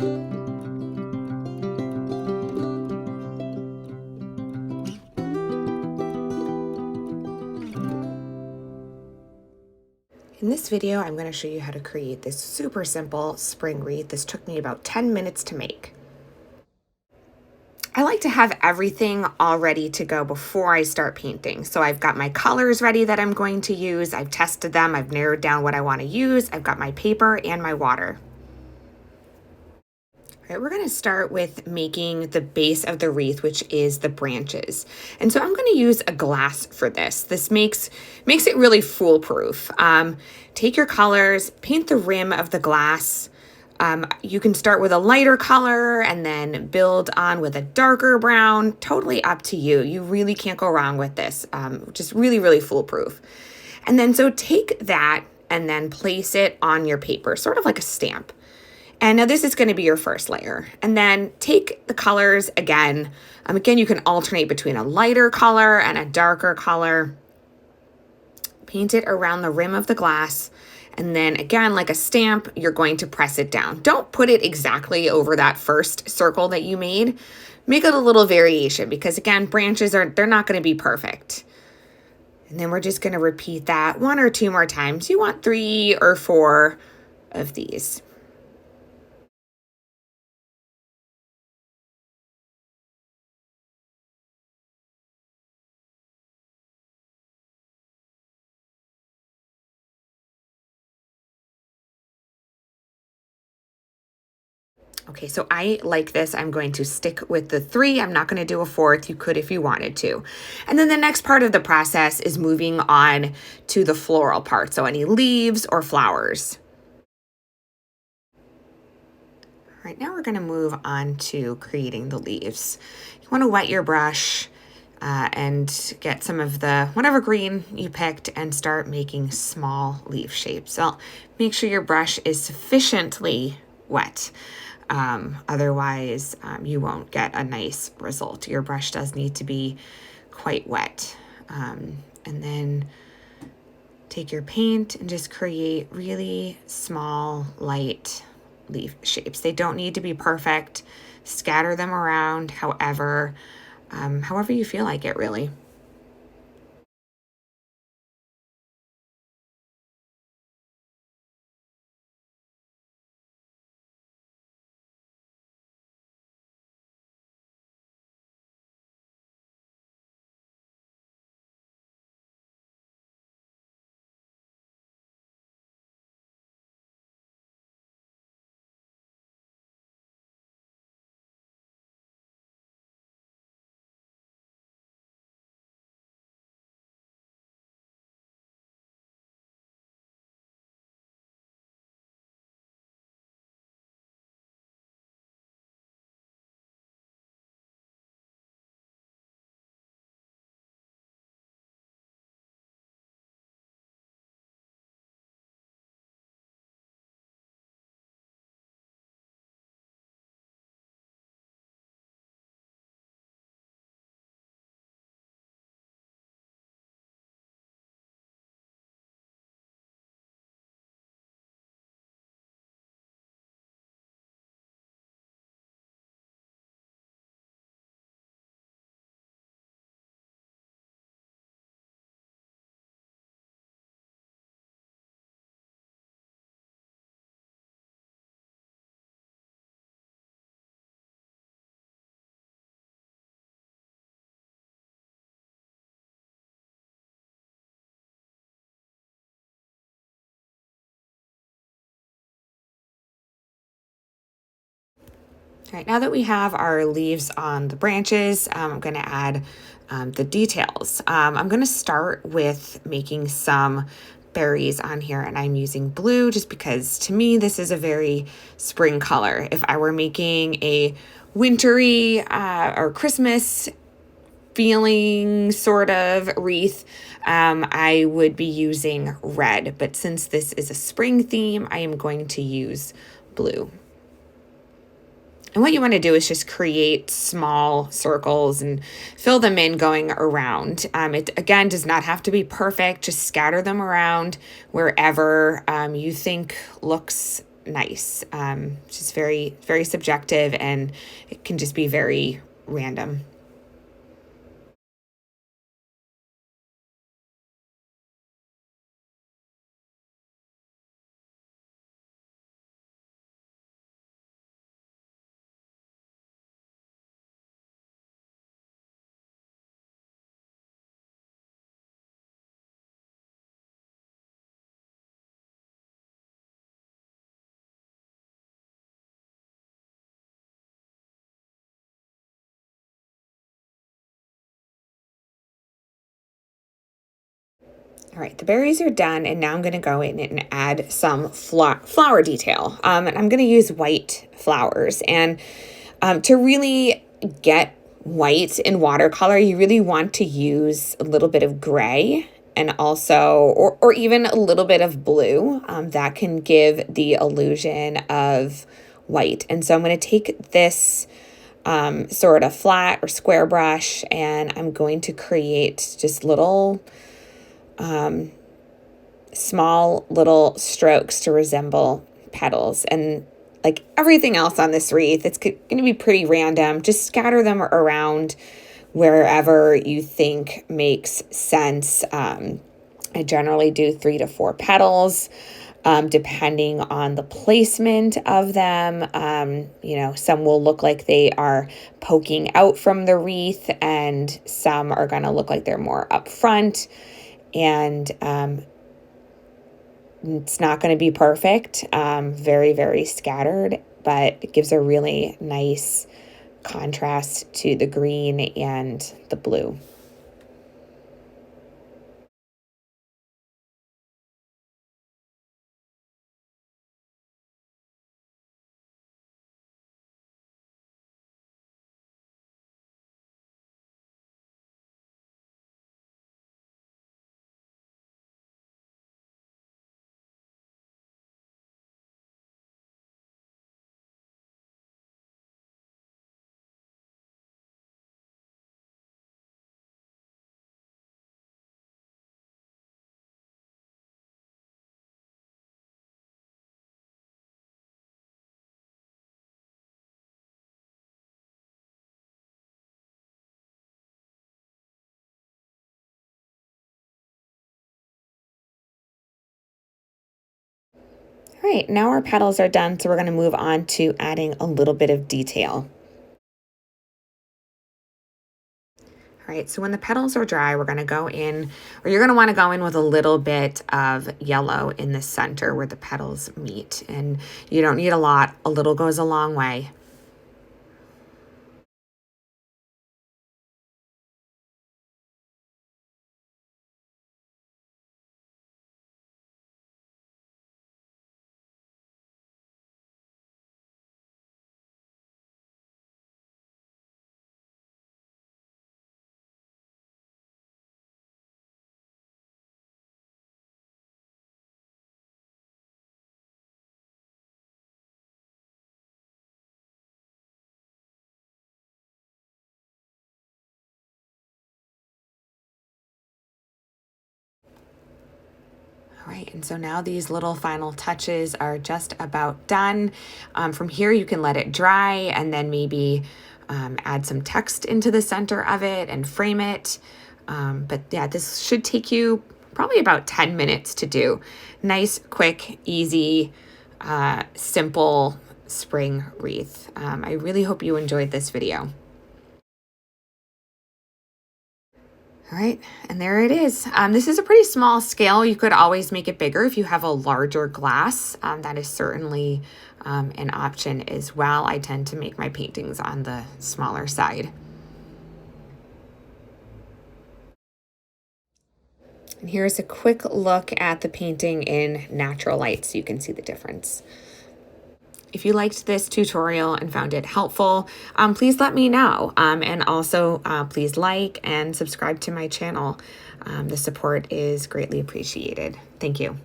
In this video, I'm going to show you how to create this super simple spring wreath. This took me about 10 minutes to make. I like to have everything all ready to go before I start painting. So I've got my colors ready that I'm going to use. I've tested them. I've narrowed down what I want to use. I've got my paper and my water. All right, we're going to start with making the base of the wreath, which is the branches. And so I'm going to use a glass for this. This makes it really foolproof. Take your colors, paint the rim of the glass. You can start with a lighter color and then build on with a darker brown. Totally up to you. You really can't go wrong with this. Just really, really foolproof. And then so take that and then place it on your paper, sort of like a stamp. And now this is going to be your first layer. And then take the colors again. Again, you can alternate between a lighter color and a darker color. Paint it around the rim of the glass. And then again, like a stamp, you're going to press it down. Don't put it exactly over that first circle that you made. Make it a little variation because again, branches they're not going to be perfect. And then we're just going to repeat that 1 or 2 more times. You want 3 or 4 of these. Okay, so I like this. I'm going to stick with the 3. I'm not going to do a 4th. You could if you wanted to. And then the next part of the process is moving on to the floral part. So any leaves or flowers. All right, now we're going to move on to creating the leaves. You want to wet your brush and get some of the whatever green you picked and start making small leaf shapes. So make sure your brush is sufficiently wet. Otherwise, you won't get a nice result. Your brush does need to be quite wet. And then take your paint and just create really small, light leaf shapes. They don't need to be perfect. Scatter them around however you feel like it, really. All right, now that we have our leaves on the branches, I'm going to add the details. I'm going to start with making some berries on here, and I'm using blue just because to me this is a very spring color. If I were making a wintry or Christmas feeling sort of wreath, I would be using red, but since this is a spring theme, I am going to use blue. And what you want to do is just create small circles and fill them in going around. It, again, does not have to be perfect. Just scatter them around wherever you think looks nice. It's just very, very subjective, and it can just be very random. All right, the berries are done, and now I'm going to go in and add some flower detail. And I'm going to use white flowers. And to really get white in watercolor, you really want to use a little bit of gray, and also, or even a little bit of blue. That can give the illusion of white. And so I'm going to take this sort of flat or square brush, and I'm going to create just little small little strokes to resemble petals. And like everything else on this wreath, it's going to be pretty random. Just scatter them around wherever you think makes sense. I generally do 3 to 4 petals, depending on the placement of them. Some will look like they are poking out from the wreath, and some are going to look like they're more up front. And it's not going to be perfect, very, very scattered, but it gives a really nice contrast to the green and the blue. All right, now our petals are done, so we're going to move on to adding a little bit of detail. All right, so when the petals are dry, we're going to go in, or you're going to want to go in with a little bit of yellow in the center where the petals meet. And you don't need a lot. A little goes a long way. All right, and so now these little final touches are just about done. From here, you can let it dry and then maybe add some text into the center of it and frame it. But yeah, this should take you probably about 10 minutes to do. Nice, quick, easy, simple spring wreath. I really hope you enjoyed this video. All right, and there it is. This is a pretty small scale. You could always make it bigger if you have a larger glass. That is certainly an option as well. I tend to make my paintings on the smaller side. And here's a quick look at the painting in natural light so you can see the difference. If you liked this tutorial and found it helpful, please let me know. And also, please like and subscribe to my channel. The support is greatly appreciated. Thank you.